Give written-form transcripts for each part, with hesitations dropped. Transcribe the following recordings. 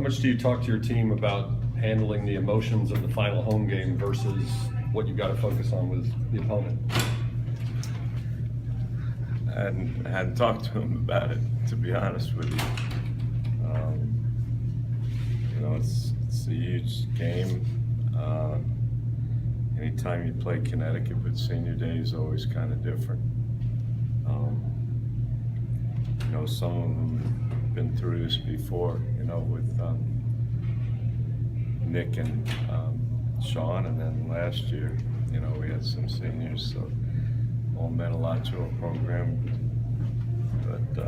How much do you talk to your team about handling the emotions of the final home game versus what you've got to focus on with the opponent? I hadn't talked to him about it, to be honest with you. It's a huge game. Anytime you play Connecticut, but senior day is always kind of different. Some of them have been through this before, with Nick and Sean, and then last year, we had some seniors, so all meant a lot to our program. But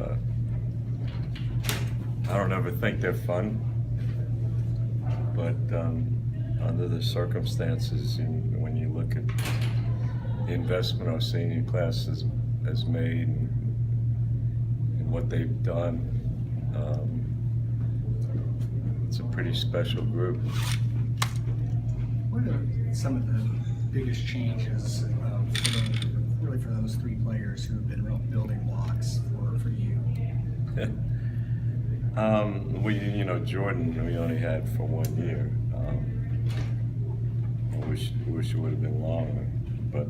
I don't ever think they're fun, but under the circumstances, when you look at the investment our senior class has made and what they've done, it's a pretty special group. What are some of the biggest changes for those three players who have been real building blocks for you? Jordan we only had for 1 year. I wish it would have been longer, but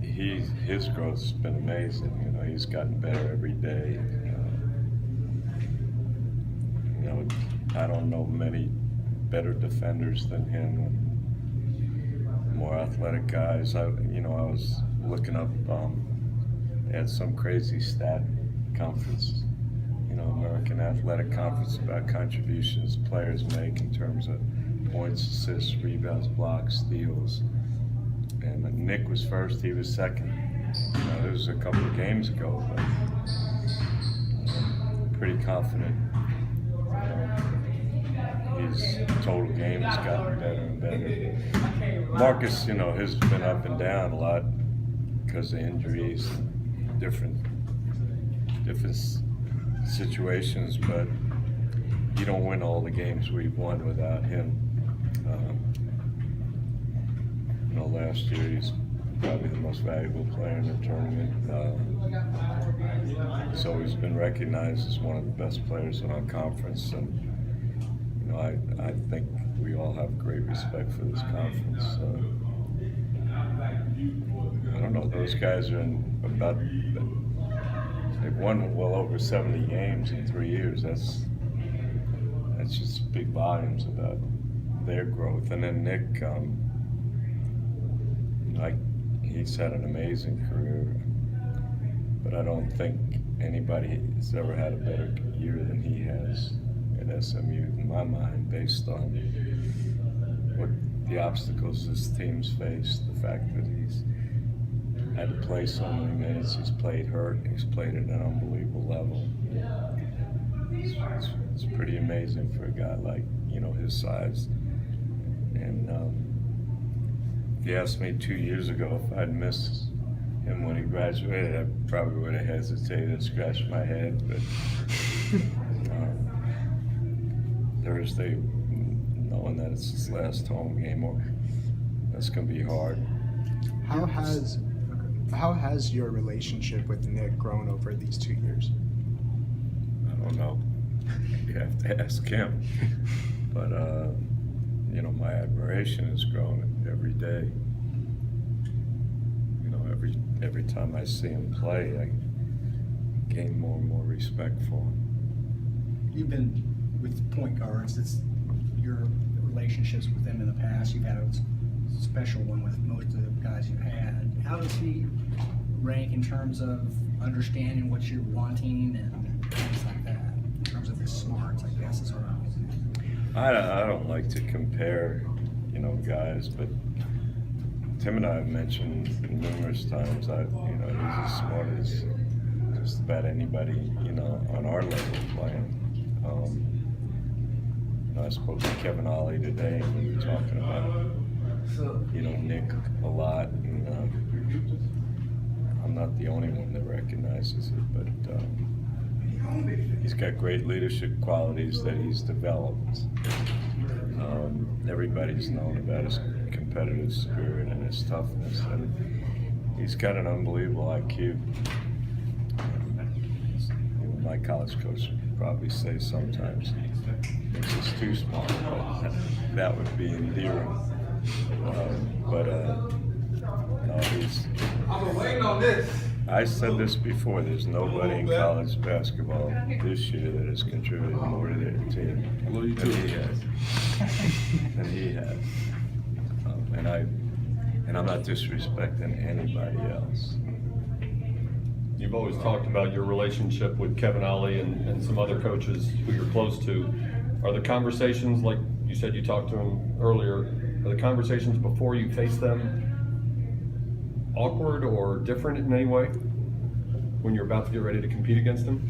his growth's been amazing. He's gotten better every day. I don't know many better defenders than him. More athletic guys. I was looking up. They had some crazy stat conference, American Athletic Conference, about contributions players make in terms of points, assists, rebounds, blocks, steals. And Nick was first, he was second. It was a couple of games ago, but pretty confident. His total game has gotten better and better. Marcus, has been up and down a lot because of injuries, different situations, but you don't win all the games we've won without him. Last year he's probably the most valuable player in the tournament. So he's been recognized as one of the best players in our conference, and I think we all have great respect for this conference. I don't know, those guys are they've won well over 70 games in 3 years. That's just big volumes about their growth. And then Nick, he's had an amazing career, but I don't think anybody has ever had a better year than he has at SMU, in my mind, based on what the obstacles this team's faced, the fact that he's had to play so many minutes, he's played hurt, he's played at an unbelievable level. It's pretty amazing for a guy like, his size. And if you asked me 2 years ago if I'd missed him when he graduated, I probably would have hesitated and scratched my head. But Thursday, knowing that it's his last home game, that's going to be hard. How has your relationship with Nick grown over these 2 years? I don't know. You have to ask him. But my admiration has grown every day. Every time I see him play, I gain more and more respect for him. You've been with point guards. It's your relationships with them in the past. You've had a special one with most of the guys you've had. How does he rank in terms of understanding what you're wanting and things like that? In terms of his smarts, I guess is what I'm saying. I don't like to compare, guys, but Tim and I have mentioned numerous times that he's as smart as just about anybody on our level playing. I spoke to Kevin Ollie today, and we were talking about Nick a lot, and I'm not the only one that recognizes it, but he's got great leadership qualities that he's developed. Everybody's known about his competitive spirit and his toughness, and he's got an unbelievable IQ. My college coach probably say sometimes it's just too small, but that would be endearing. No, he's. I've been waiting on this. I said this before, there's nobody in college basketball this year that has contributed more to their team than he has. Than he has. And I'm not disrespecting anybody else. You've always talked about your relationship with Kevin Ollie and some other coaches who you're close to. Are the conversations, like you said you talked to him earlier, are the conversations before you face them awkward or different in any way when you're about to get ready to compete against them?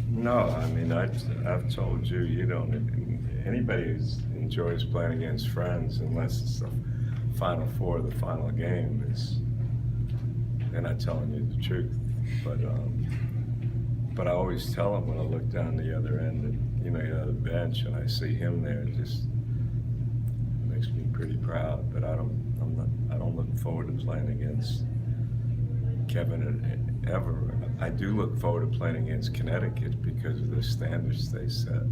No, I mean, I've told you, anybody who enjoys playing against friends, unless it's the Final Four, the final game, they're not telling you the truth. But I always tell them when I look down the other end, and you're at the bench, and I see him there, it just makes me pretty proud. But I don't look forward to playing against Kevin ever. I do look forward to playing against Connecticut because of the standards they set.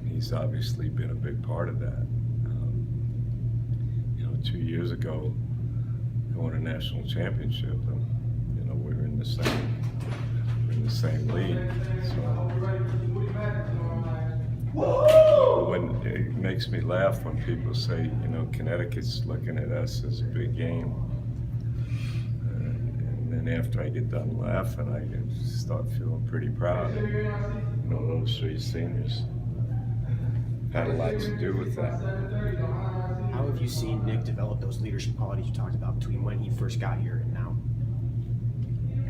He's obviously been a big part of that. 2 years ago, I won a national championship, and we were in the same league. So when it makes me laugh when people say, Connecticut's looking at us as a big game. And then after I get done laughing, I start feeling pretty proud. Those three seniors had a lot to do with that. How have you seen Nick develop those leadership qualities you talked about between when he first got here and now?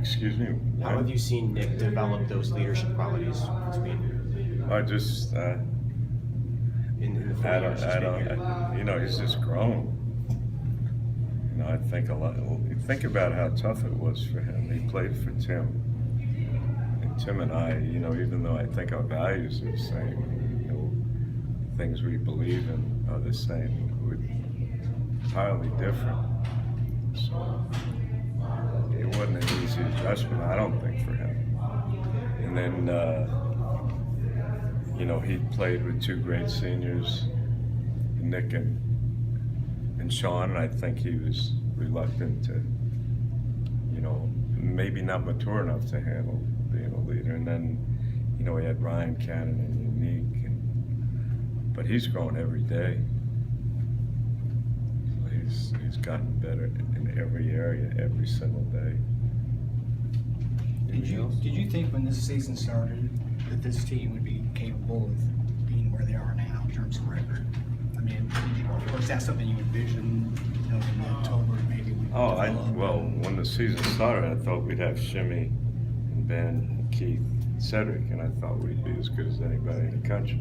Excuse me? How have you seen Nick develop those leadership qualities between I just, in the 4 years? he's just grown. I think a lot. Think about how tough it was for him. He played for Tim, and Tim and I, even though I think our values are the same, things we believe in are the same, we're entirely different. So it wasn't an easy adjustment, I don't think, for him. And then, he played with two great seniors, Nick and Sean, and I think he was reluctant to, maybe not mature enough to handle being a leader. And then, he had Ryan Cannon and Unique, but he's grown every day. He's gotten better in every area, every single day. Did you think when this season started that this team would be capable of being where they are now in terms of record? I mean, was that something you envisioned, in October maybe? When the season started, I thought we'd have Shimmy and Ben, Keith, Cedric, and I thought we'd be as good as anybody in the country.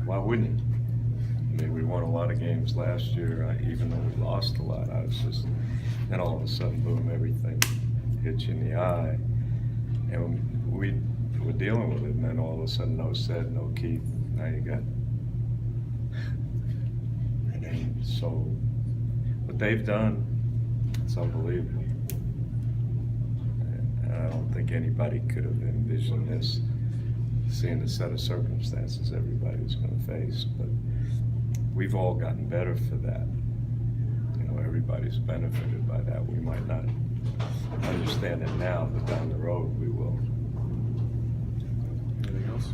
Why wouldn't you? I mean, we won a lot of games last year, even though we lost a lot. Then all of a sudden, boom, everything hit you in the eye. And we were dealing with it, and then all of a sudden, no Ced, no Keith, now you got. And so, what they've done, it's unbelievable. And I don't think anybody could have envisioned this, seeing the set of circumstances everybody was going to face. But we've all gotten better for that. Everybody's benefited by that. We might not understand it now, but down the road we will. Anything else?